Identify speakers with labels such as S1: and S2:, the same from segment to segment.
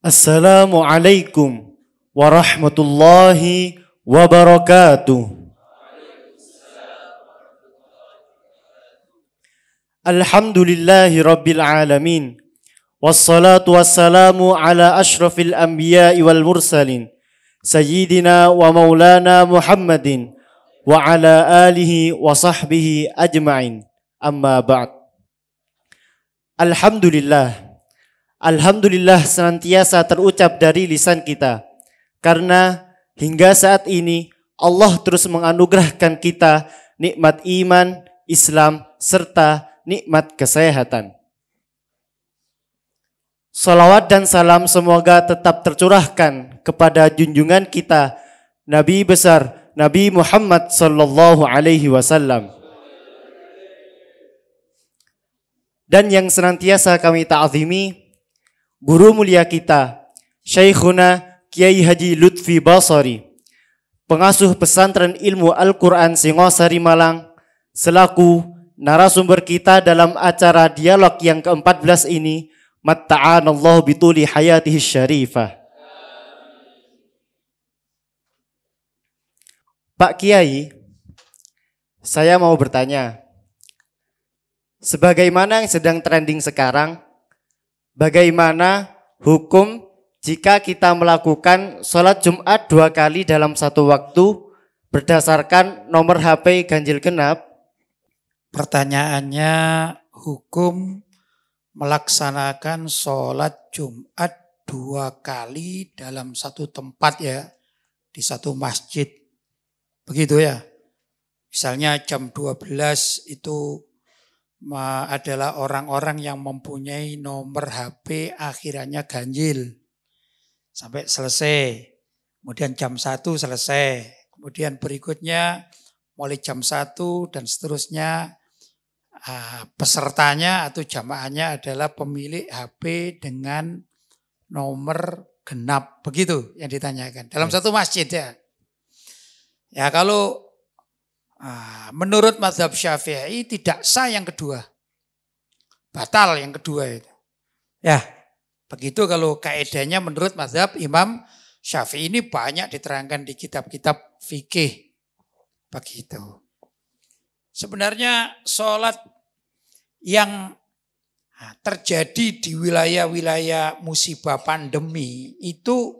S1: Assalamualaikum warahmatullahi wabarakatuh. Alhamdulillahi rabbil alamin. Wassalatu wassalamu ala ashrafil anbiya'i wal mursalin. Sayyidina wa maulana Muhammadin wa ala alihi wa sahbihi ajma'in. Amma ba'd. Alhamdulillah senantiasa terucap dari lisan kita. Karena hingga saat ini Allah terus menganugerahkan kita nikmat iman, Islam, serta nikmat kesehatan. Salawat dan salam semoga tetap tercurahkan kepada junjungan kita Nabi besar Nabi Muhammad sallallahu alaihi wasallam. Dan yang senantiasa kami ta'zimi guru mulia kita, Syekhuna Kiai Haji Lutfi Basari, pengasuh pesantren ilmu Al-Quran Singosari Malang, selaku narasumber kita dalam acara dialog yang ke-14 ini. Matta'anallahu bituli hayatihi syarifah. Pak Kiai, saya mau bertanya, sebagaimana yang sedang trending sekarang, bagaimana hukum jika kita melakukan sholat Jumat 2 kali dalam satu waktu berdasarkan nomor HP ganjil genap?
S2: Pertanyaannya, hukum melaksanakan sholat Jumat 2 kali dalam satu tempat ya, di satu masjid. Begitu ya. Misalnya jam 12 itu adalah orang-orang yang mempunyai nomor HP akhirannya ganjil. Sampai selesai. Kemudian jam 1 selesai. Kemudian berikutnya mulai jam 1 dan seterusnya pesertanya atau jamaahnya adalah pemilik HP dengan nomor genap. Begitu yang ditanyakan. Dalam satu masjid ya. Ya kalau menurut mazhab Syafi'i tidak sah yang kedua. Batal yang kedua itu. Ya, begitu kalau kaidahnya menurut mazhab Imam Syafi'i ini banyak diterangkan di kitab-kitab fikih. Begitu. Sebenarnya sholat yang terjadi di wilayah-wilayah musibah pandemi itu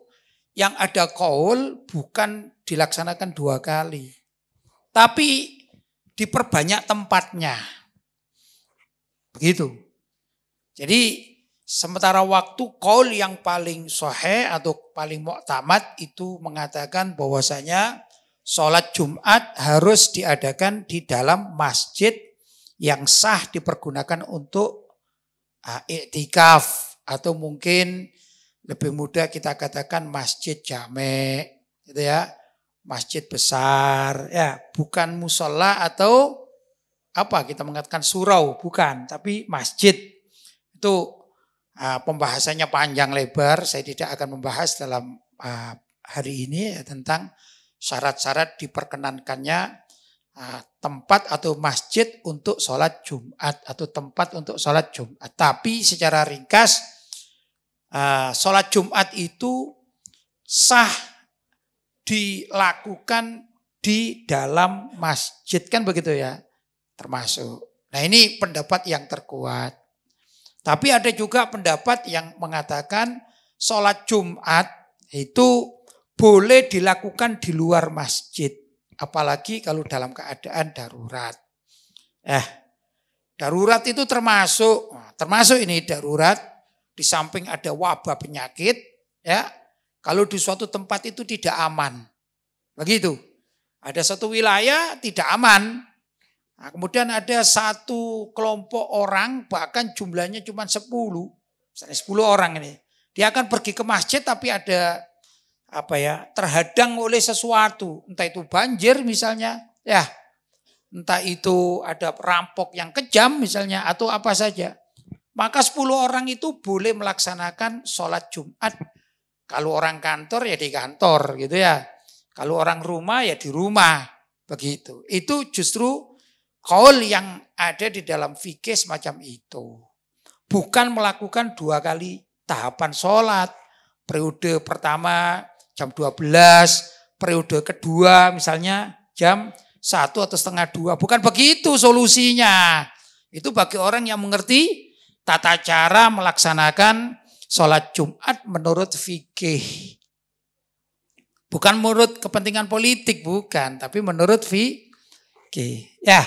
S2: yang ada qaul bukan dilaksanakan 2 kali. Tapi diperbanyak tempatnya. Begitu. Jadi sementara waktu qaul yang paling sahih atau paling muktamad itu mengatakan bahwasanya sholat Jumat harus diadakan di dalam masjid yang sah dipergunakan untuk iktikaf atau mungkin lebih mudah kita katakan masjid jamek gitu ya. Masjid besar, ya bukan musola atau apa kita mengatakan surau, bukan, tapi masjid. Itu pembahasannya panjang lebar, saya tidak akan membahas dalam hari ini ya, tentang syarat-syarat diperkenankannya tempat atau masjid untuk sholat Jumat atau tempat untuk sholat Jumat. Tapi secara ringkas, sholat Jumat itu sah dilakukan di dalam masjid, kan begitu ya, termasuk. Nah ini pendapat yang terkuat. Tapi ada juga pendapat yang mengatakan sholat Jumat itu boleh dilakukan di luar masjid. Apalagi kalau dalam keadaan darurat. Darurat itu termasuk ini darurat di samping ada wabah penyakit ya. Kalau di suatu tempat itu tidak aman. Begitu. Ada satu wilayah tidak aman. Nah, kemudian ada satu kelompok orang bahkan jumlahnya cuma 10. Misalnya 10 orang ini. Dia akan pergi ke masjid tapi ada terhadang oleh sesuatu. Entah itu banjir misalnya. Ya. Entah itu ada perampok yang kejam misalnya atau apa saja. Maka 10 orang itu boleh melaksanakan sholat Jumat. Kalau orang kantor ya di kantor gitu ya. Kalau orang rumah ya di rumah. Begitu. Itu justru qaul yang ada di dalam fikih semacam itu. Bukan melakukan 2 kali tahapan sholat. periode pertama jam 12, periode kedua misalnya jam 1 atau setengah 2. Bukan begitu solusinya. Itu bagi orang yang mengerti tata cara melaksanakan sholat Jumat menurut fikih. Bukan menurut kepentingan politik, bukan. Tapi menurut fikih. Ya.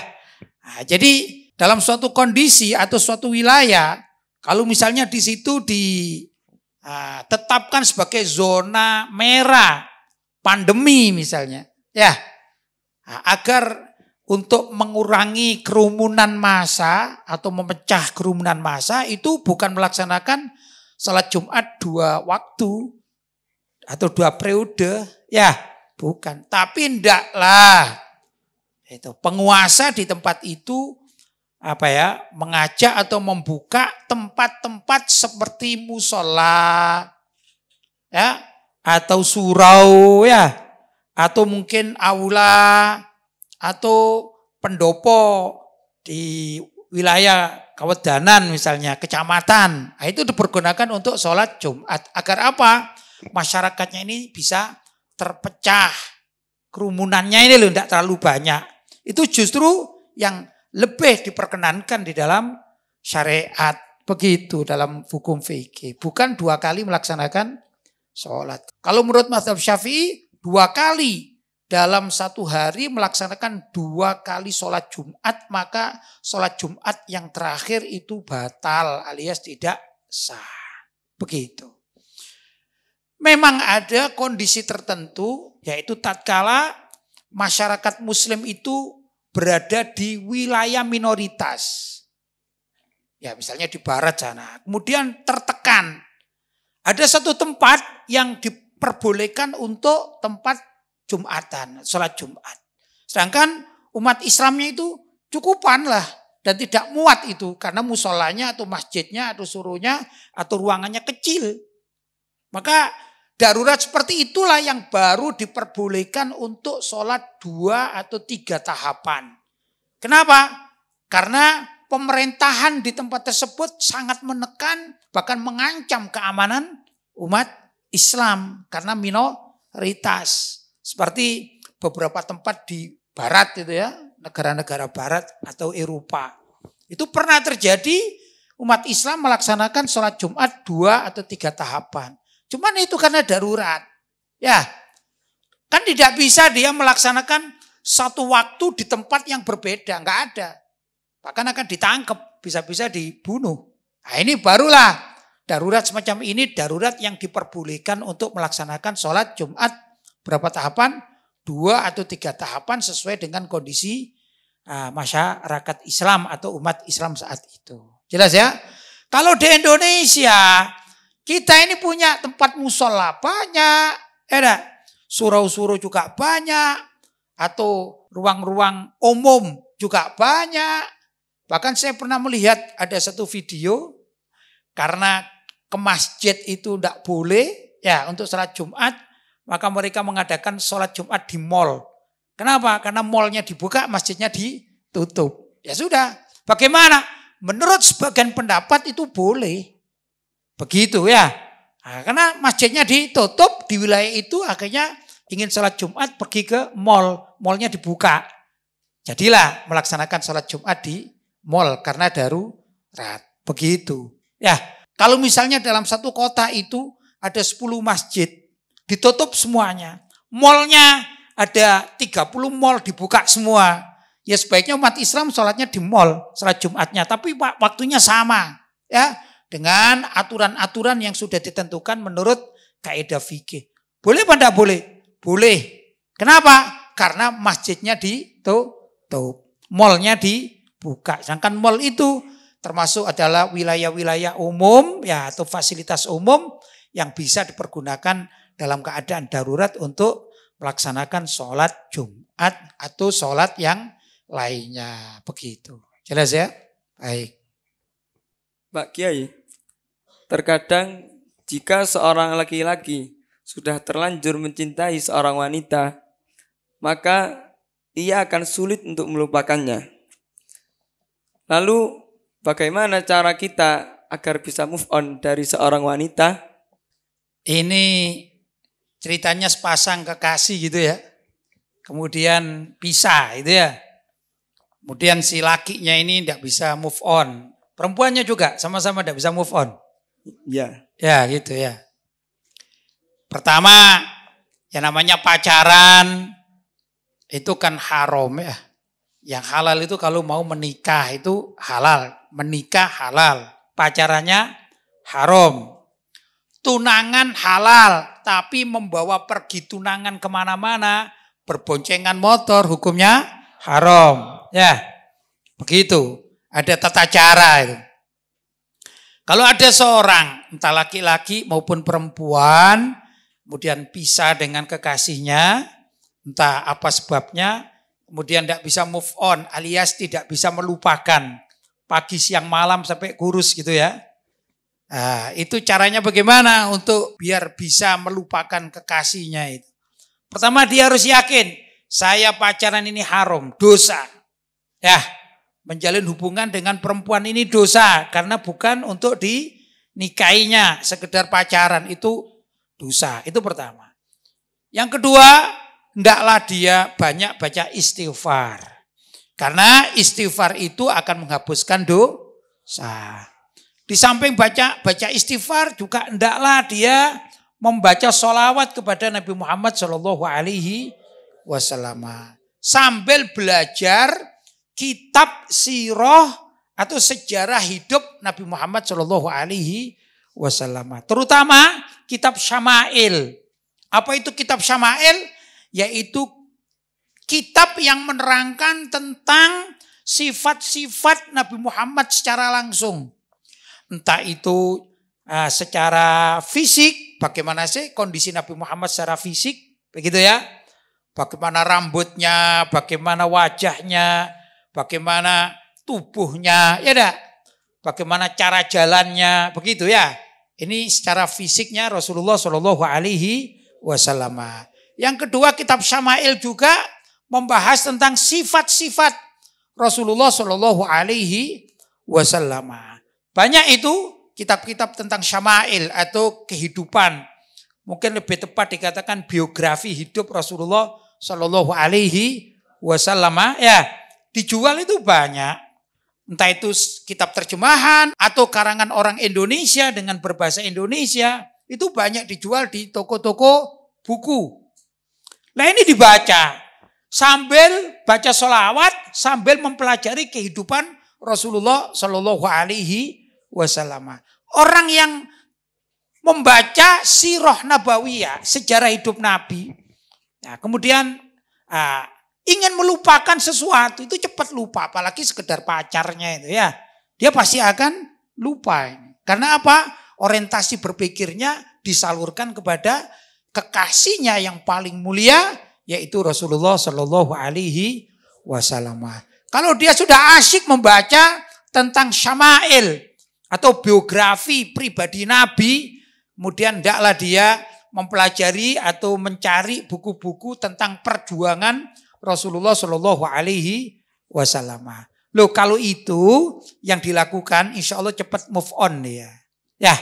S2: Nah, jadi dalam suatu kondisi atau suatu wilayah, kalau misalnya di situ ditetapkan sebagai zona merah, pandemi misalnya. Ya. Nah, agar untuk mengurangi kerumunan massa atau memecah kerumunan massa itu bukan melaksanakan sholat Jumat 2 waktu atau 2 periode, ya bukan. Tapi ndaklah itu penguasa di tempat itu mengajak atau membuka tempat-tempat seperti musola, ya, atau surau, ya, atau mungkin aula atau pendopo di wilayah Kawedanan misalnya, kecamatan. Nah, itu dipergunakan untuk sholat Jumat. Agar apa? Masyarakatnya ini bisa terpecah. Kerumunannya ini loh tidak terlalu banyak. Itu justru yang lebih diperkenankan di dalam syariat. Begitu dalam hukum fikih. Bukan 2 kali melaksanakan sholat. Kalau menurut mazhab Syafi'i 2 kali dalam 1 hari melaksanakan 2 kali sholat Jumat, maka sholat Jumat yang terakhir itu batal alias tidak sah. Begitu. Memang ada kondisi tertentu, yaitu tatkala masyarakat muslim itu berada di wilayah minoritas. Ya misalnya di barat sana. Kemudian tertekan. Ada satu tempat yang diperbolehkan untuk tempat Jumatan, sholat Jumat. Sedangkan umat Islamnya itu cukupan lah. Dan tidak muat itu. Karena musolanya atau masjidnya atau suruhnya atau ruangannya kecil. Maka darurat seperti itulah yang baru diperbolehkan untuk sholat 2 atau 3 tahapan. Kenapa? Karena pemerintahan di tempat tersebut sangat menekan, bahkan mengancam keamanan umat Islam. Karena minoritas. Seperti beberapa tempat di barat itu ya, negara-negara barat atau Eropa. Itu pernah terjadi umat Islam melaksanakan sholat Jumat 2 atau 3 tahapan. Cuman itu karena darurat. Ya, kan tidak bisa dia melaksanakan satu waktu di tempat yang berbeda. Enggak ada. Bahkan akan ditangkap, bisa-bisa dibunuh. Nah ini barulah darurat semacam ini, darurat yang diperbolehkan untuk melaksanakan sholat Jumat. Berapa tahapan? 2 atau 3 tahapan sesuai dengan kondisi masyarakat Islam atau umat Islam saat itu. Jelas ya? Kalau di Indonesia, kita ini punya tempat musola banyak, surau-surau juga banyak, atau ruang-ruang umum juga banyak. Bahkan saya pernah melihat ada satu video, karena ke masjid itu tidak boleh ya untuk sholat Jumat, maka mereka mengadakan sholat Jumat di mall. Kenapa? Karena mallnya dibuka, masjidnya ditutup. Ya sudah, bagaimana? Menurut sebagian pendapat itu boleh. Begitu ya. Nah, karena masjidnya ditutup di wilayah itu, akhirnya ingin sholat Jumat pergi ke mall. Mallnya dibuka. Jadilah melaksanakan sholat Jumat di mall karena darurat. Begitu. Ya, kalau misalnya dalam satu kota itu ada 10 masjid. Ditutup semuanya. Mallnya ada 30 mall dibuka semua. Ya sebaiknya umat Islam sholatnya di mall. Sholat Jumatnya. Tapi waktunya sama. Ya. Dengan aturan-aturan yang sudah ditentukan menurut kaidah fikih. Boleh apa tidak boleh? Boleh. Kenapa? Karena masjidnya ditutup. Mallnya dibuka. Sedangkan mall itu termasuk adalah wilayah-wilayah umum ya atau fasilitas umum yang bisa dipergunakan dalam keadaan darurat untuk melaksanakan sholat Jumat atau sholat yang lainnya. Begitu. Jelas ya? Baik.
S3: Pak Kiai, terkadang jika seorang laki-laki sudah terlanjur mencintai seorang wanita, maka ia akan sulit untuk melupakannya. Lalu bagaimana cara kita agar bisa move on dari seorang wanita?
S2: Ini ceritanya sepasang kekasih gitu ya. Kemudian pisah gitu ya. Kemudian si lakinya ini tidak bisa move on. Perempuannya juga sama-sama tidak bisa move on.
S3: Ya.
S2: Ya gitu ya. Pertama, yang namanya pacaran itu kan haram ya. Yang halal itu kalau mau menikah itu halal. Menikah halal. Pacarannya haram. Tunangan halal. Tapi membawa pergi tunangan kemana-mana. Berboncengan motor hukumnya haram. Ya, begitu. Ada tata cara itu. Kalau ada seorang, entah laki-laki maupun perempuan, kemudian pisah dengan kekasihnya, entah apa sebabnya, kemudian tidak bisa move on, alias tidak bisa melupakan pagi, siang, malam sampai kurus gitu ya. Nah, itu caranya bagaimana untuk biar bisa melupakan kekasihnya itu. Pertama dia harus yakin, saya pacaran ini haram, dosa. Ya, menjalin hubungan dengan perempuan ini dosa karena bukan untuk dinikahinya, sekedar pacaran itu dosa. Itu pertama. Yang kedua, hendaklah dia banyak baca istighfar. Karena istighfar itu akan menghapuskan dosa. Di samping baca istighfar juga hendaklah dia membaca sholawat kepada Nabi Muhammad SAW. Sambil belajar kitab sirah atau sejarah hidup Nabi Muhammad SAW. Terutama kitab Syama'il. Apa itu kitab Syama'il? Yaitu kitab yang menerangkan tentang sifat-sifat Nabi Muhammad secara langsung. Entah itu secara fisik, bagaimana sih kondisi Nabi Muhammad secara fisik, begitu ya. Bagaimana rambutnya, bagaimana wajahnya, bagaimana tubuhnya, ya dah. Bagaimana cara jalannya, begitu ya. Ini secara fisiknya Rasulullah SAW. Yang kedua, kitab Syama'il juga membahas tentang sifat-sifat Rasulullah SAW. Banyak itu kitab-kitab tentang Syama'il atau kehidupan. Mungkin lebih tepat dikatakan biografi hidup Rasulullah SAW. Ya, dijual itu banyak. Entah itu kitab terjemahan atau karangan orang Indonesia dengan berbahasa Indonesia. Itu banyak dijual di toko-toko buku. Nah ini dibaca. Sambil baca sholawat, sambil mempelajari kehidupan Rasulullah SAW. Orang yang membaca sirah nabawiyah, sejarah hidup Nabi. Nah, kemudian ingin melupakan sesuatu itu cepat lupa, apalagi sekedar pacarnya itu ya. Dia pasti akan lupa. Karena apa? Orientasi berpikirnya disalurkan kepada kekasihnya yang paling mulia, yaitu Rasulullah SAW. Kalau dia sudah asyik membaca tentang Syama'il atau biografi pribadi Nabi, kemudian hendaklah dia mempelajari atau mencari buku-buku tentang perjuangan Rasulullah SAW. Loh kalau itu yang dilakukan, insya Allah cepat move on ya. Ya,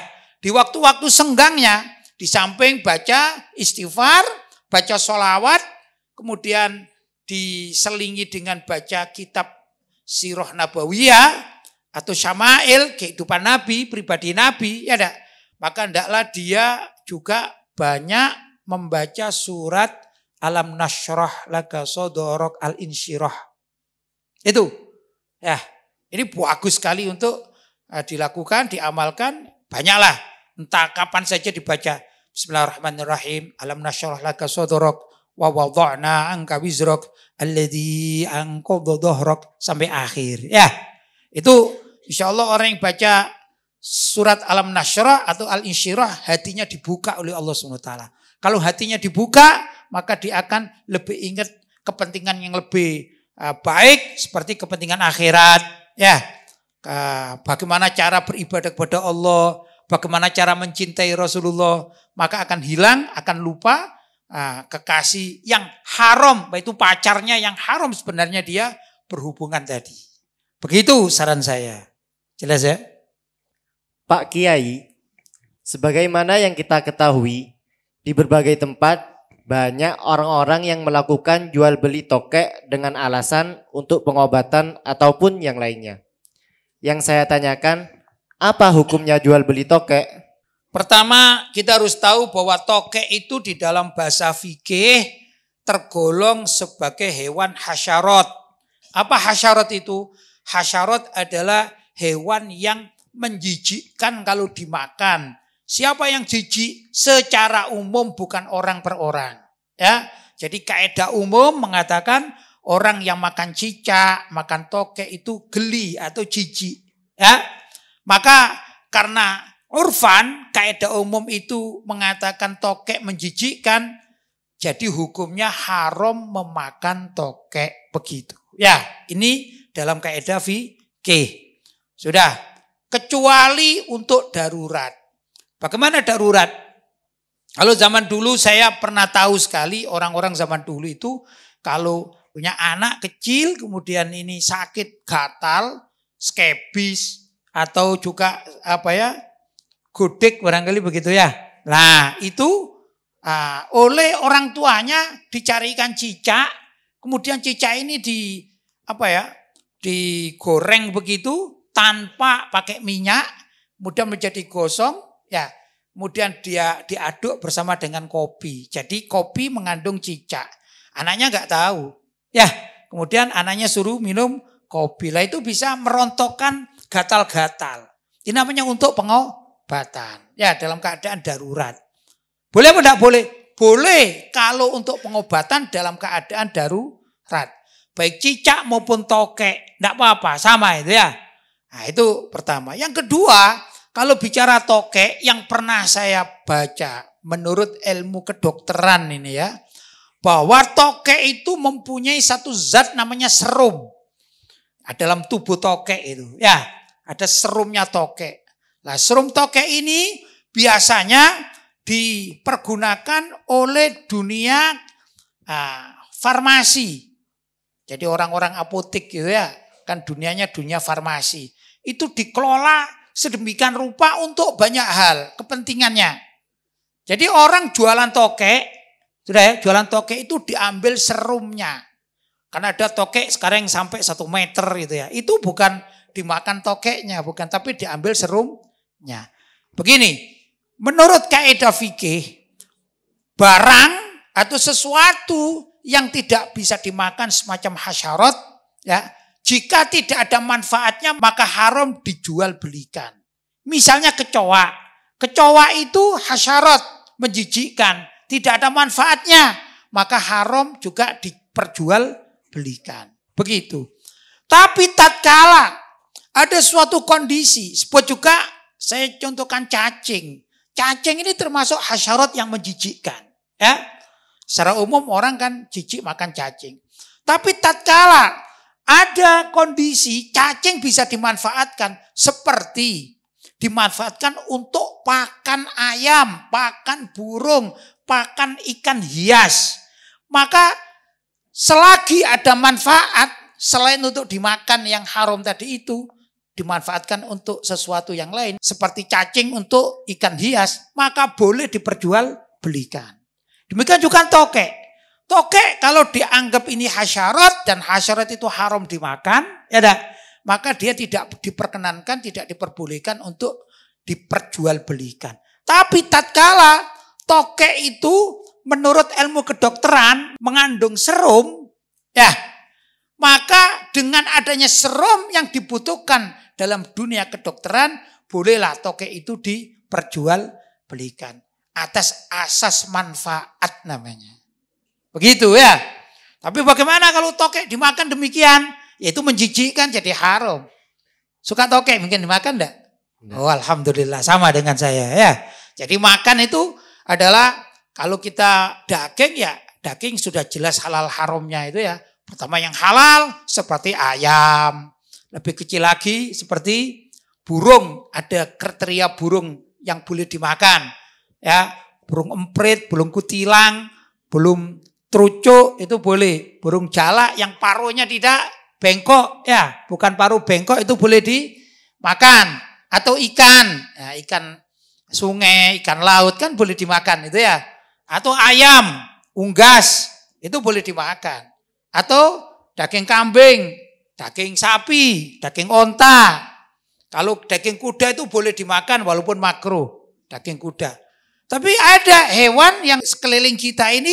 S2: di waktu-waktu senggangnya, di samping baca istighfar, baca sholawat, kemudian diselingi dengan baca kitab sirah nabawiyah atau Syama'il, kehidupan Nabi, pribadi Nabi, ya dak. Maka hendaklah dia juga banyak membaca surat Alam Nashrah Laka Sodorok Al-Insyirah. Itu. Ya, ini bagus sekali untuk dilakukan, diamalkan. Banyaklah. Entah kapan saja dibaca. Bismillahirrahmanirrahim. Alam Nashrah Laka Sodorok. Wa wada'na anka wizrok. Alladhi anqadha dhahrok. Sampai akhir. Ya, itu insya Allah orang yang baca surat Alam Nashrah atau Al-Insyirah, hatinya dibuka oleh Allah SWT. Kalau hatinya dibuka, maka dia akan lebih ingat kepentingan yang lebih baik, seperti kepentingan akhirat. Ya, bagaimana cara beribadah kepada Allah, bagaimana cara mencintai Rasulullah, maka akan hilang, akan lupa kekasih yang haram, yaitu pacarnya yang haram sebenarnya dia berhubungan tadi. Begitu saran saya. Jelas ya?
S1: Pak Kiai, Sebagaimana yang kita ketahui, di berbagai tempat banyak orang-orang yang melakukan jual beli tokek dengan alasan untuk pengobatan ataupun yang lainnya. Yang saya tanyakan, apa hukumnya jual beli tokek?
S2: Pertama, kita harus tahu bahwa tokek itu di dalam bahasa fikih tergolong sebagai hewan hasyarat. Apa hasyarat itu? Hasyarat adalah hewan yang menjijikkan kalau dimakan. Siapa yang jijik? Secara umum, bukan orang per orang. Ya, jadi kaidah umum mengatakan orang yang makan cicak, makan tokek itu geli atau jijik. Ya, maka karena urfan kaidah umum itu mengatakan tokek menjijikkan, jadi hukumnya haram memakan tokek begitu. Ya, ini dalam kaidah fikih. Sudah, kecuali untuk darurat. Bagaimana darurat? Kalau zaman dulu saya pernah tahu sekali orang-orang zaman dulu itu kalau punya anak kecil kemudian ini sakit gatal, skebis atau juga godek barangkali begitu ya. Nah, itu oleh orang tuanya dicarikan cicak, kemudian cicak ini digoreng begitu tanpa pakai minyak, kemudian menjadi gosong. Ya, kemudian dia diaduk bersama dengan kopi. Jadi kopi mengandung cicak. Anaknya nggak tahu. Ya, kemudian anaknya suruh minum kopi. Lah itu bisa merontokkan gatal-gatal. Ini namanya untuk pengobatan. Ya, dalam keadaan darurat. Boleh apa enggak boleh? Boleh kalau untuk pengobatan dalam keadaan darurat. Baik cicak maupun tokek, enggak apa-apa, sama itu ya. Nah, itu pertama. Yang kedua, kalau bicara tokek yang pernah saya baca menurut ilmu kedokteran ini ya, bahwa tokek itu mempunyai satu zat namanya serum. Dalam tubuh tokek itu ya, ada serumnya tokek. Nah, serum tokek ini biasanya dipergunakan oleh dunia farmasi. Jadi orang-orang apotek gitu ya, kan dunianya dunia farmasi. Itu dikelola sedemikian rupa untuk banyak hal kepentingannya. Jadi orang jualan tokek, sudah ya, jualan tokek itu diambil serumnya. Karena ada tokek sekarang yang sampai 1 meter gitu ya. Itu bukan dimakan tokeknya, bukan, tapi diambil serumnya. Begini, menurut kaidah fikih, barang atau sesuatu yang tidak bisa dimakan semacam hasyarat, ya, jika tidak ada manfaatnya maka haram dijual belikan. Misalnya kecoa. Kecoa itu hasyarat, menjijikkan, tidak ada manfaatnya, maka haram juga diperjual belikan. Begitu. Tapi tatkala ada suatu kondisi, sebut juga saya contohkan cacing. Cacing ini termasuk hasyarat yang menjijikkan. Ya. Secara umum orang kan jijik makan cacing. Tapi tatkala ada kondisi cacing bisa dimanfaatkan seperti dimanfaatkan untuk pakan ayam, pakan burung, pakan ikan hias. Maka selagi ada manfaat selain untuk dimakan yang haram tadi itu, dimanfaatkan untuk sesuatu yang lain seperti cacing untuk ikan hias, maka boleh diperjualbelikan. Demikian juga tokek. Tokek kalau dianggap ini hasyarat dan hasyarat itu haram dimakan, ya dah, maka dia tidak diperkenankan, tidak diperbolehkan untuk diperjualbelikan. Tapi tatkala tokek itu menurut ilmu kedokteran mengandung serum, ya, maka dengan adanya serum yang dibutuhkan dalam dunia kedokteran, bolehlah tokek itu diperjualbelikan atas asas manfaat namanya. Begitu ya. Tapi bagaimana kalau tokek dimakan demikian? Yaitu menjijikkan jadi haram. Suka tokek mungkin dimakan enggak? Oh, alhamdulillah sama dengan saya ya. Jadi makan itu adalah kalau kita daging ya, daging sudah jelas halal haramnya itu ya. Pertama yang halal seperti ayam. Lebih kecil lagi seperti burung. Ada kriteria burung yang boleh dimakan. Ya, burung emprit, burung kutilang, burung trucuk itu boleh. Burung jalak yang paruhnya tidak bengkok, ya, bukan paruh bengkok itu boleh dimakan. Atau ikan, ya, ikan sungai, ikan laut kan boleh dimakan itu ya. Atau ayam, unggas, itu boleh dimakan. Atau daging kambing, daging sapi, daging onta. Kalau daging kuda itu boleh dimakan walaupun makruh, daging kuda. Tapi ada hewan yang sekeliling kita ini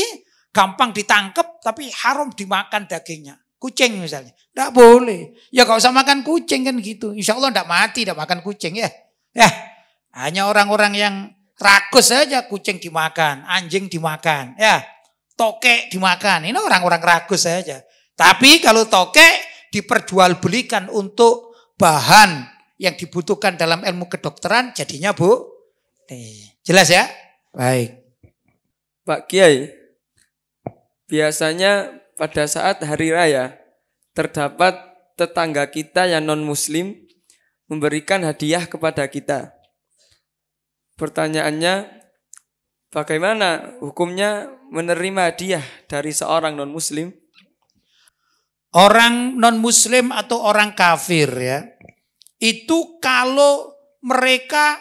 S2: gampang ditangkap tapi haram dimakan dagingnya. Kucing misalnya, tidak boleh. Ya gak usah makan kucing kan gitu. Insya Allah tidak mati, tidak makan kucing ya. Ya, hanya orang-orang yang rakus saja kucing dimakan, anjing dimakan, ya, tokek dimakan. Ini orang-orang rakus saja. Tapi kalau tokek diperjualbelikan untuk bahan yang dibutuhkan dalam ilmu kedokteran, jadinya jelas ya? Baik.
S3: Pak Kiai, biasanya pada saat hari raya terdapat tetangga kita yang non-muslim memberikan hadiah kepada kita. Pertanyaannya, bagaimana hukumnya menerima hadiah dari seorang non-muslim?
S2: Orang non-muslim atau orang kafir ya, itu kalau mereka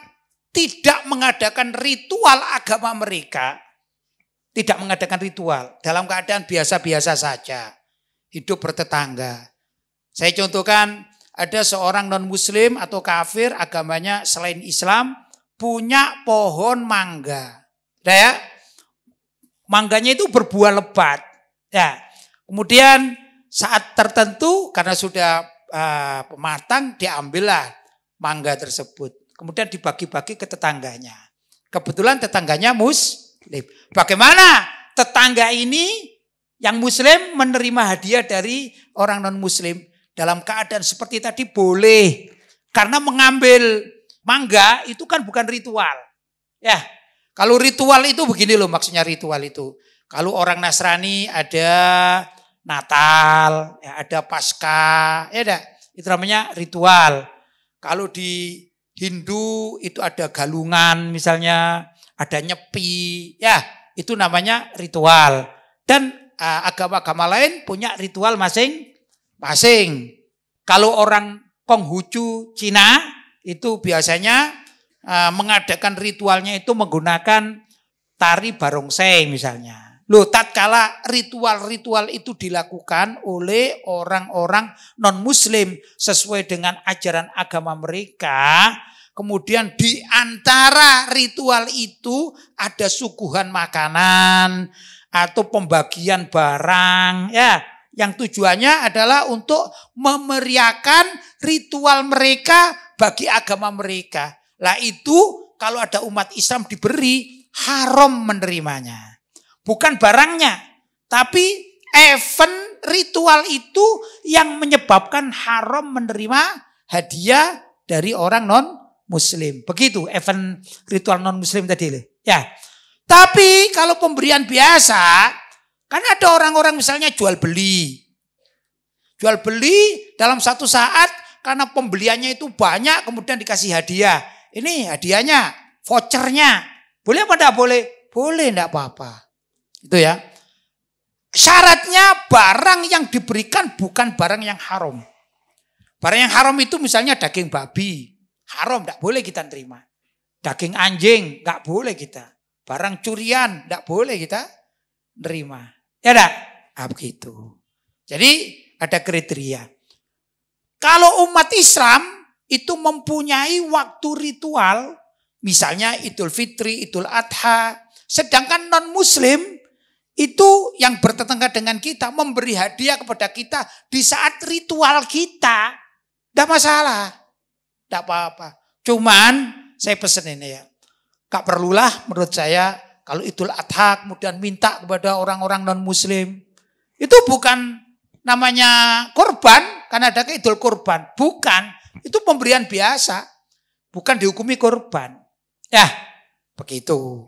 S2: tidak mengadakan ritual agama mereka, tidak mengadakan ritual, dalam keadaan biasa-biasa saja, hidup bertetangga. Saya contohkan, ada seorang non-muslim atau kafir agamanya selain Islam, punya pohon mangga. Ya, mangganya itu berbuah lebat. Ya. Kemudian saat tertentu karena sudah matang diambillah mangga tersebut. Kemudian dibagi-bagi ke tetangganya. Kebetulan tetangganya muslim. Bagaimana tetangga ini yang muslim menerima hadiah dari orang non-muslim? Dalam keadaan seperti tadi boleh. Karena mengambil mangga itu kan bukan ritual. Ya, kalau ritual itu begini loh maksudnya ritual itu. Kalau orang Nasrani ada Natal, ya ada Paskah, ya ada. Itu namanya ritual. Kalau di Hindu itu ada galungan misalnya, ada nyepi, ya itu namanya ritual. Dan agama-agama lain punya ritual masing-masing. Kalau orang Konghucu Cina itu biasanya mengadakan ritualnya itu menggunakan tari barongsai misalnya. Loh, tatkala ritual-ritual itu dilakukan oleh orang-orang non-muslim sesuai dengan ajaran agama mereka, kemudian di antara ritual itu ada suguhan makanan atau pembagian barang, ya, yang tujuannya adalah untuk memeriahkan ritual mereka bagi agama mereka. Lah itu kalau ada umat Islam diberi, haram menerimanya. Bukan barangnya, tapi event ritual itu yang menyebabkan haram menerima hadiah dari orang non-muslim. Begitu event ritual non-muslim tadi. Ya. Tapi kalau pemberian biasa, kan ada orang-orang misalnya jual beli. Jual beli dalam satu saat karena pembeliannya itu banyak kemudian dikasih hadiah. Ini hadiahnya, vouchernya. Boleh apa enggak boleh? Boleh, enggak apa-apa. Itu ya. Syaratnya barang yang diberikan bukan barang yang haram. Barang yang haram itu misalnya daging babi. Haram, enggak boleh kita terima. Daging anjing, enggak boleh kita. Barang curian, enggak boleh kita terima. Ya enggak? Nah, begitu. Jadi ada kriteria. Kalau umat Islam itu mempunyai waktu ritual, misalnya Idul Fitri, Idul Adha, sedangkan non-muslim itu yang bertetangga dengan kita memberi hadiah kepada kita di saat ritual kita. Tidak masalah. Tidak apa-apa. Cuman saya pesan ini ya. Gak perlulah menurut saya kalau Idul Adha kemudian minta kepada orang-orang non-muslim. Itu bukan namanya korban karena ada Idul Kurban. Bukan. Itu pemberian biasa. Bukan dihukumi korban. Ya begitu.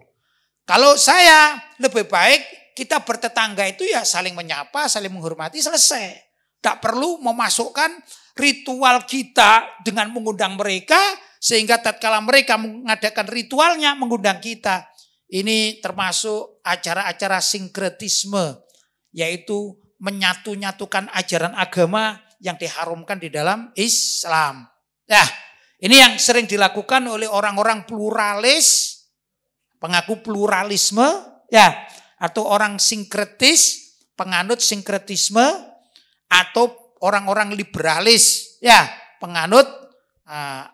S2: Kalau saya lebih baik kita bertetangga itu ya saling menyapa, saling menghormati, selesai. Tak perlu memasukkan ritual kita dengan mengundang mereka, sehingga tatkala mereka mengadakan ritualnya mengundang kita. Ini termasuk acara-acara sinkretisme, yaitu menyatu-nyatukan ajaran agama yang diharumkan di dalam Islam. Nah, Ini yang sering dilakukan oleh orang-orang pluralis, pengaku pluralisme, ya, atau orang sinkretis, penganut sinkretisme, atau orang-orang liberalis, ya, penganut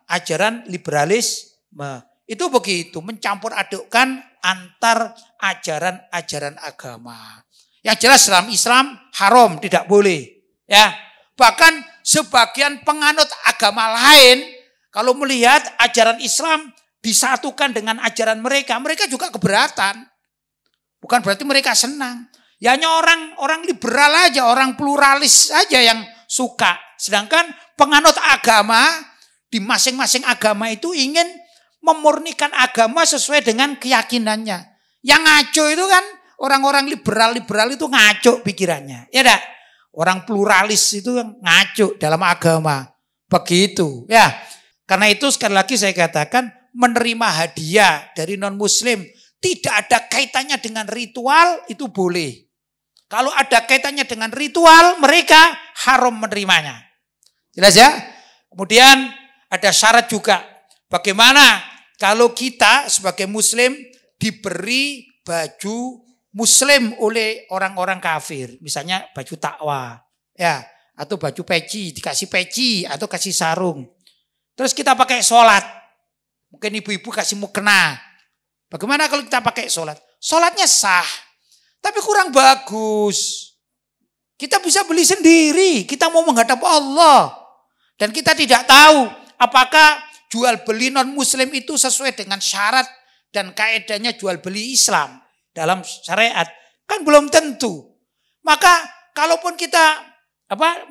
S2: ajaran liberalisme. Itu begitu, mencampur adukkan antar ajaran-ajaran agama. Yang jelas dalam Islam haram, tidak boleh. Ya, bahkan sebagian penganut agama lain kalau melihat ajaran Islam disatukan dengan ajaran mereka, mereka juga keberatan. Bukan berarti mereka senang. Ya hanya orang liberal aja, orang pluralis aja yang suka. Sedangkan penganut agama di masing-masing agama itu ingin memurnikan agama sesuai dengan keyakinannya. Yang ngaco itu kan orang-orang liberal itu ngaco pikirannya. Ya dah. Orang pluralis itu ngaco dalam agama. Begitu. Ya. Karena itu sekali lagi saya katakan menerima hadiah dari non-muslim tidak ada kaitannya dengan ritual itu boleh. Kalau ada kaitannya dengan ritual mereka haram menerimanya. Jelas ya? Kemudian ada syarat juga. Bagaimana kalau kita sebagai muslim diberi baju muslim oleh orang-orang kafir. Misalnya baju takwa. Ya, atau baju peci, dikasih peci atau kasih sarung. Terus kita pakai sholat. Mungkin ibu-ibu kasih mukena. Bagaimana kalau kita pakai sholat? Sholatnya sah. Tapi kurang bagus. Kita bisa beli sendiri. Kita mau menghadap Allah. Dan kita tidak tahu apakah jual beli non muslim itu sesuai dengan syarat dan kaedahnya jual beli Islam dalam syariat. Kan belum tentu. Maka kalaupun kita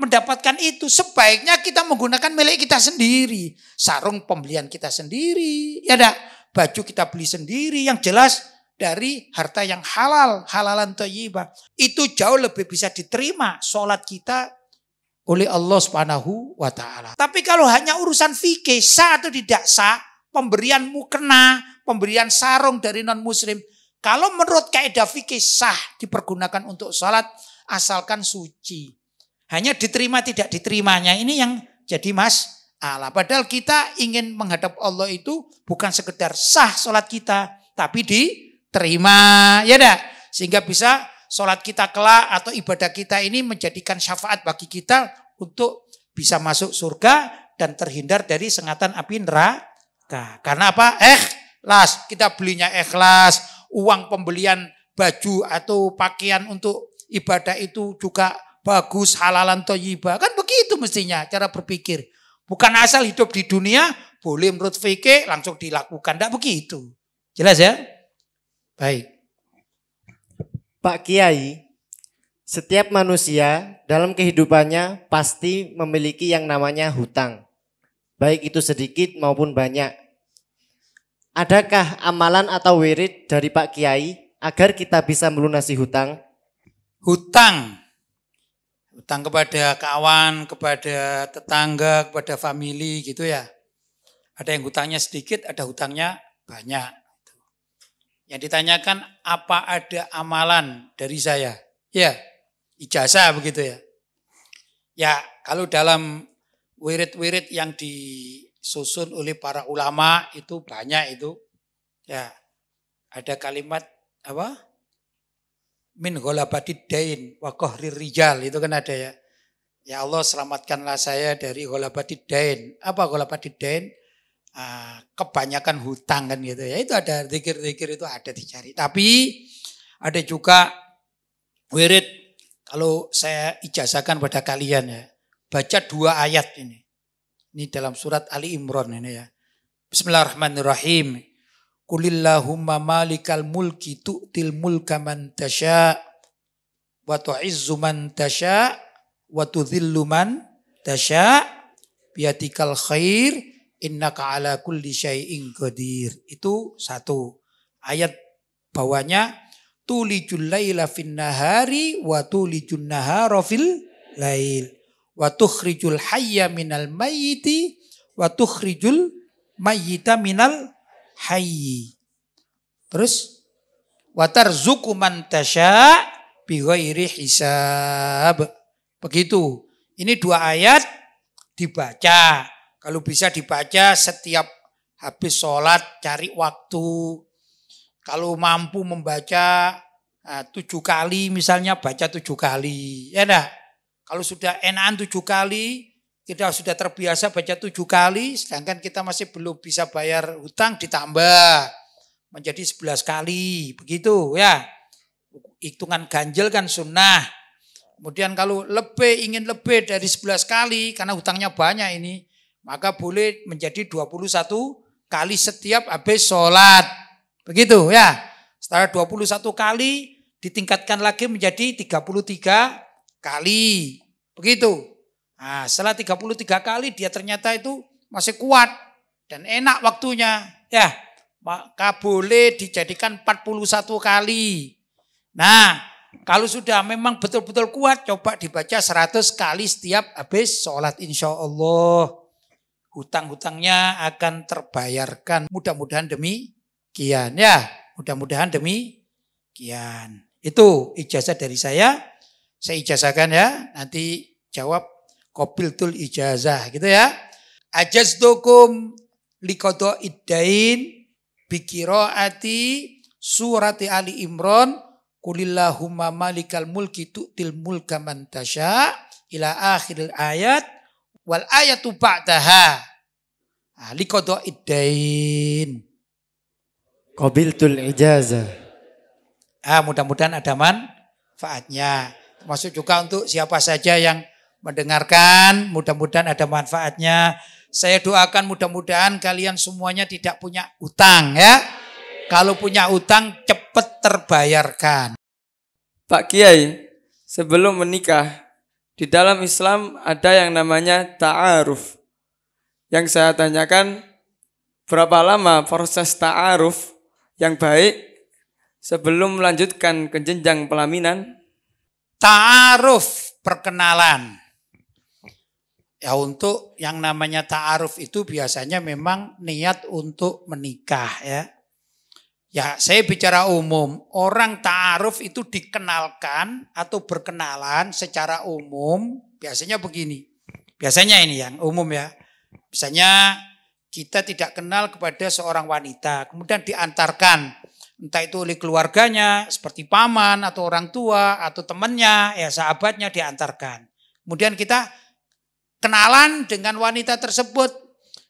S2: mendapatkan itu, sebaiknya kita menggunakan milik kita sendiri. Sarung pembelian kita sendiri. Ya dah, baju kita beli sendiri. Yang jelas dari harta yang halal, halalan thayyibah. Itu jauh lebih bisa diterima sholat kita oleh Allah Subhanahu wa taala. Tapi kalau hanya urusan fikih sah atau tidak sah, pemberian mukena, pemberian sarung dari non muslim, kalau menurut kaidah fikih sah dipergunakan untuk sholat asalkan suci. Hanya diterima tidak diterimanya ini yang jadi masalah. Padahal kita ingin menghadap Allah itu bukan sekedar sah sholat kita, tapi diterima, ya dah, sehingga bisa sholat kita kelak atau ibadah kita ini menjadikan syafaat bagi kita untuk bisa masuk surga dan terhindar dari sengatan api neraka. Karena apa? Ikhlas. Kita belinya ikhlas. Uang pembelian baju atau pakaian untuk ibadah itu juga bagus, halalan thayyibah. Kan begitu mestinya cara berpikir. Bukan asal hidup di dunia, boleh menurut fikih langsung dilakukan. Tidak begitu. Jelas ya? Baik.
S1: Pak Kiai, setiap manusia dalam kehidupannya pasti memiliki yang namanya hutang. Baik itu sedikit maupun banyak. Adakah amalan atau wirid dari Pak Kiai agar kita bisa melunasi hutang?
S2: Hutang kepada kawan, kepada tetangga, kepada family gitu ya. Ada yang hutangnya sedikit, ada hutangnya banyak. Yang ditanyakan apa ada amalan dari saya? Ya, ijazah begitu ya. Ya, kalau dalam wirid-wirid yang disusun oleh para ulama itu banyak itu. Ya, ada kalimat apa? Min ghalabatid dain wa qahrir rijal, itu kan ada ya. Ya Allah selamatkanlah saya dari ghalabatid dain. Apa ghalabatid dain? Kebanyakan hutang kan gitu ya. Itu ada zikir-zikir itu ada dicari. Tapi ada juga wirid kalau saya ijazahkan pada kalian ya. Baca 2 ayat ini. Ini dalam surat Ali Imran ini ya. Bismillahirrahmanirrahim. Qulillahumma malikal mulki tu'til mulka man tasya wa tu'izzu man tasya wa tudhillu man tasya biyadikal khair innaka ala kulli syai'in qadir. Itu 1. Ayat bawahnya tulijul laila fin nahari wa tulijun nahara fil lail wa tukhrijul hayya minal mayyiti wa tukhrijul mayyita minal hayyi. Terus wa tarzuqu man tasya bighairi hisab. Begitu. Ini 2 ayat dibaca. Kalau bisa dibaca setiap habis sholat, cari waktu. Kalau mampu membaca 7 kali misalnya, baca 7 kali. Ya enggak? Kalau sudah enakan 7 kali, kita sudah terbiasa baca 7 kali, sedangkan kita masih belum bisa bayar hutang, ditambah menjadi 11 kali. Begitu ya. Hitungan ganjil kan sunnah. Kemudian kalau ingin lebih dari 11 kali, karena hutangnya banyak ini, maka boleh menjadi 21 kali setiap habis sholat. Begitu ya. Setelah 21 kali ditingkatkan lagi menjadi 33 kali. Begitu. Nah, setelah 33 kali dia ternyata itu masih kuat dan enak waktunya. Ya, maka boleh dijadikan 41 kali. Nah, kalau sudah memang betul-betul kuat, coba dibaca 100 kali setiap habis sholat. Insya Allah hutang-hutangnya akan terbayarkan. Mudah-mudahan demikian ya. Mudah-mudahan demikian. Itu ijazah dari saya. Saya ijazahkan ya. Nanti jawab qabiltul ijazah gitu ya. Ajaztukum liqada iddain biqiraati surati Ali Imran qulillahumma malikal mulki tu'til mulka man tasya ila akhiril ayat wal ayatu ba'daha. Liqada iddain.
S1: Qabiltul ijazah.
S2: Mudah-mudahan ada manfaatnya. Termasuk juga untuk siapa saja yang mendengarkan, mudah-mudahan ada manfaatnya. Saya doakan mudah-mudahan kalian semuanya tidak punya utang ya. Kalau punya utang cepat terbayarkan.
S3: Pak Kiai, sebelum menikah, di dalam Islam ada yang namanya ta'aruf. Yang saya tanyakan, berapa lama proses ta'aruf yang baik sebelum melanjutkan ke jenjang pelaminan?
S2: Ta'aruf, perkenalan. Ya, untuk yang namanya ta'aruf itu biasanya memang niat untuk menikah ya. Ya, saya bicara umum. Orang ta'aruf itu dikenalkan atau berkenalan secara umum biasanya begini. Biasanya ini yang umum ya. Misalnya kita tidak kenal kepada seorang wanita, kemudian diantarkan, entah itu oleh keluarganya, seperti paman atau orang tua atau temannya, ya sahabatnya diantarkan. Kemudian kita kenalan dengan wanita tersebut,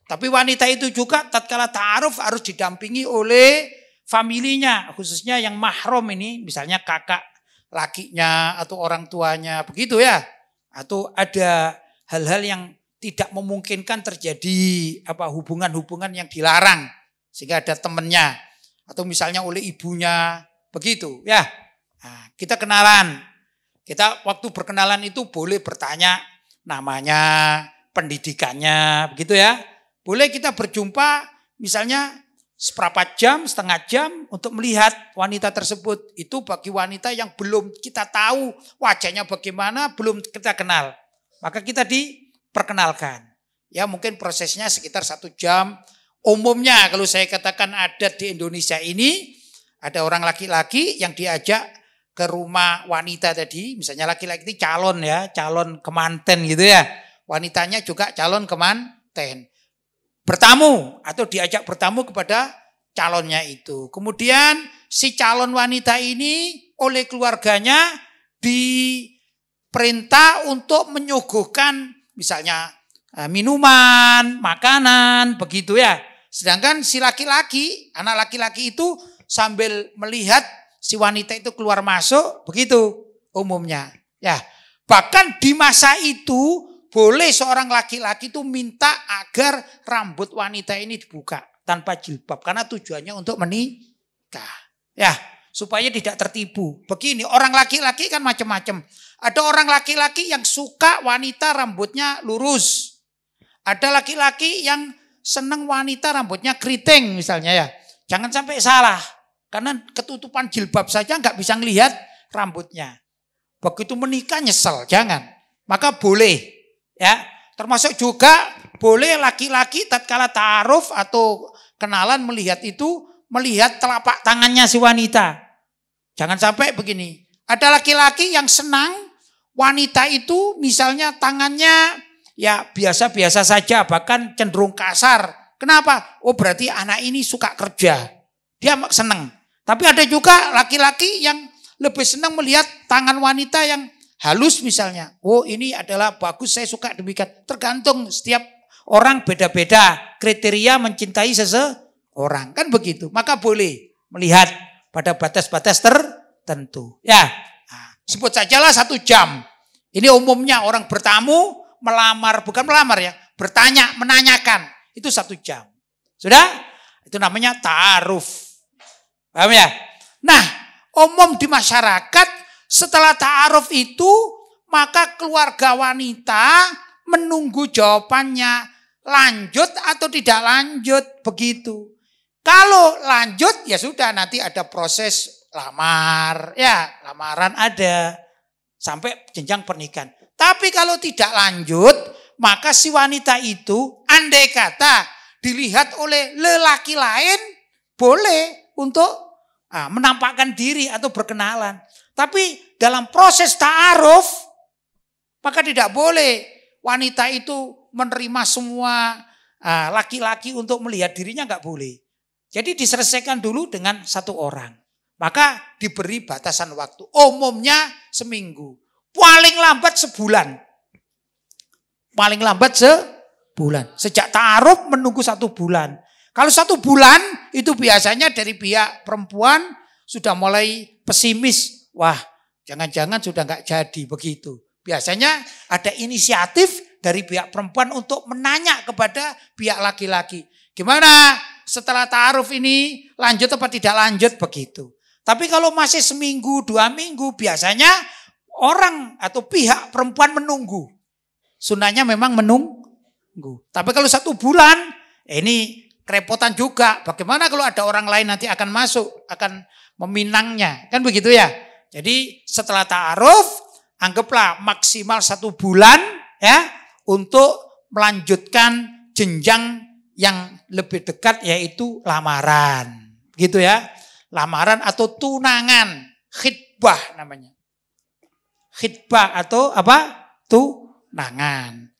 S2: tapi wanita itu juga tatkala ta'aruf harus didampingi oleh familinya, khususnya yang mahram ini, misalnya kakak lakinya atau orang tuanya, begitu ya. Atau ada hal-hal yang tidak memungkinkan terjadi hubungan-hubungan yang dilarang sehingga ada temannya atau misalnya oleh ibunya begitu ya. Nah, kita kenalan. Kita waktu berkenalan itu boleh bertanya namanya, pendidikannya begitu ya. Boleh kita berjumpa misalnya seperempat jam, setengah jam untuk melihat wanita tersebut. Itu bagi wanita yang belum kita tahu wajahnya bagaimana, belum kita kenal. Maka kita diperkenalkan. Ya mungkin prosesnya sekitar 1 jam. Umumnya kalau saya katakan adat di Indonesia ini, ada orang laki-laki yang diajak ke rumah wanita tadi. Misalnya laki-laki itu calon ya, calon kemanten gitu ya. Wanitanya juga calon kemanten. Bertamu atau diajak bertamu kepada calonnya itu. Kemudian si calon wanita ini oleh keluarganya diperintah untuk menyuguhkan misalnya minuman, makanan, begitu ya. Sedangkan si laki-laki, anak laki-laki itu sambil melihat si wanita itu keluar masuk, begitu umumnya. Ya, bahkan di masa itu boleh seorang laki-laki itu minta agar rambut wanita ini dibuka tanpa jilbab karena tujuannya untuk menikah. Ya, supaya tidak tertipu. Begini, orang laki-laki kan macam-macam. Ada orang laki-laki yang suka wanita rambutnya lurus. Ada laki-laki yang senang wanita rambutnya keriting misalnya ya. Jangan sampai salah. Karena ketutupan jilbab saja nggak bisa ngelihat rambutnya. Begitu menikah nyesel, jangan. Maka boleh. Ya, termasuk juga boleh laki-laki tatkala ta'aruf atau kenalan melihat itu, melihat telapak tangannya si wanita. Jangan sampai begini. Ada laki-laki yang senang wanita itu misalnya tangannya ya biasa-biasa saja, bahkan cenderung kasar. Kenapa? Oh berarti anak ini suka kerja. Dia senang. Tapi ada juga laki-laki yang lebih senang melihat tangan wanita yang halus misalnya. Oh ini adalah bagus, saya suka demikian. Tergantung setiap orang beda-beda kriteria mencintai seseorang. Kan begitu. Maka boleh melihat pada batas-batas tertentu. Ya, nah, sebut sajalah 1 jam. Ini umumnya orang bertamu melamar, bukan melamar ya, bertanya, menanyakan. Itu 1 jam. Sudah? Itu namanya ta'aruf. Paham ya? Nah, umum di masyarakat setelah ta'aruf itu, maka keluarga wanita menunggu jawabannya lanjut atau tidak lanjut, begitu. Kalau lanjut ya sudah, nanti ada proses lamar, ya lamaran ada sampai jenjang pernikahan. Tapi kalau tidak lanjut, maka si wanita itu andai kata dilihat oleh lelaki lain boleh untuk menampakkan diri atau berkenalan. Tapi dalam proses ta'aruf maka tidak boleh wanita itu menerima semua laki-laki untuk melihat dirinya, nggak boleh. Jadi diselesaikan dulu dengan 1 orang. Maka diberi batasan waktu. Umumnya seminggu. Paling lambat sebulan. Paling lambat sebulan. Sejak ta'aruf menunggu 1 bulan. Kalau 1 bulan itu biasanya dari pihak perempuan sudah mulai pesimis. Wah, jangan-jangan sudah nggak jadi, begitu. Biasanya ada inisiatif dari pihak perempuan untuk menanya kepada pihak laki-laki. Gimana setelah ta'aruf ini lanjut apa tidak lanjut, begitu. Tapi kalau masih seminggu, 2 minggu biasanya orang atau pihak perempuan menunggu. Sunnahnya memang menunggu. Tapi kalau 1 bulan ini kerepotan juga. Bagaimana kalau ada orang lain nanti akan masuk, akan meminangnya. Kan begitu ya. Jadi setelah ta'aruf anggaplah maksimal 1 bulan ya untuk melanjutkan jenjang yang lebih dekat yaitu lamaran. Gitu ya. Lamaran atau tunangan, khitbah namanya. Khitbah atau apa? Tunangan.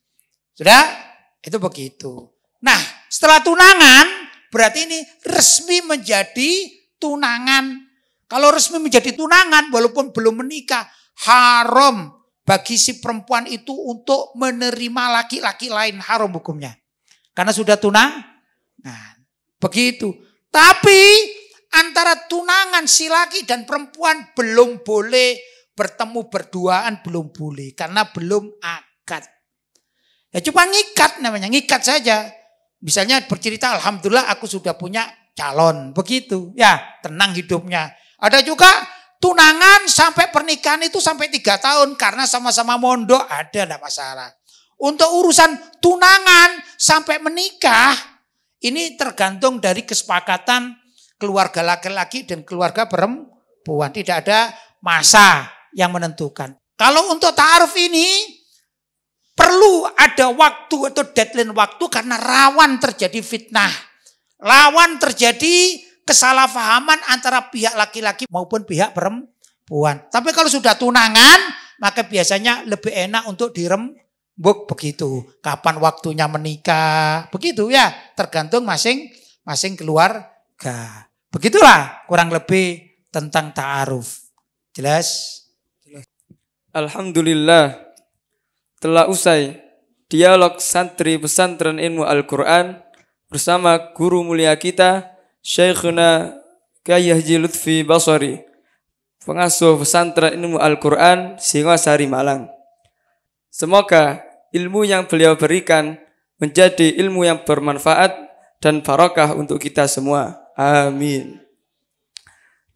S2: Sudah? Itu begitu. Nah, setelah tunangan berarti ini resmi menjadi tunangan. Kalau resmi menjadi tunangan walaupun belum menikah, haram bagi si perempuan itu untuk menerima laki-laki lain, haram hukumnya. Karena sudah tunangan. Nah, begitu. Tapi antara tunangan si laki dan perempuan belum boleh bertemu berduaan, belum boleh. Karena belum akad. Ya cuma ngikat namanya, ngikat saja. Misalnya bercerita, alhamdulillah aku sudah punya calon. Begitu, ya tenang hidupnya. Ada juga tunangan sampai pernikahan itu sampai 3 tahun. Karena sama-sama mondok, ada enggak masalah. Untuk urusan tunangan sampai menikah, ini tergantung dari kesepakatan keluarga laki-laki dan keluarga perempuan. Tidak ada masa yang menentukan. Kalau untuk ta'aruf ini perlu ada waktu atau deadline waktu karena rawan terjadi fitnah. Rawan terjadi kesalahpahaman antara pihak laki-laki maupun pihak perempuan. Tapi kalau sudah tunangan, maka biasanya lebih enak untuk dirembuk begitu. Kapan waktunya menikah, begitu ya. Tergantung masing-masing keluarga. Begitulah kurang lebih tentang ta'aruf. Jelas?
S3: Alhamdulillah telah usai dialog santri pesantren ilmu Al-Quran bersama guru mulia kita Syekhuna Kyai Haji Lutfi Basari, pengasuh pesantren ilmu Al-Quran Singosari Malang. Semoga ilmu yang beliau berikan menjadi ilmu yang bermanfaat dan barokah untuk kita semua. Amin.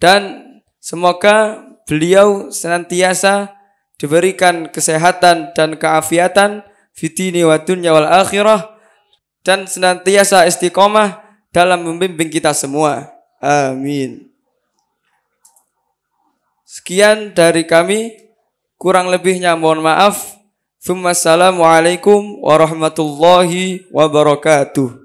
S3: Dan semoga beliau senantiasa diberikan kesehatan dan keafiatan fitini wa dunya wal akhirah dan senantiasa istiqomah dalam membimbing kita semua. Amin. Sekian dari kami, kurang lebihnya mohon maaf. Assalamualaikum warahmatullahi wabarakatuh.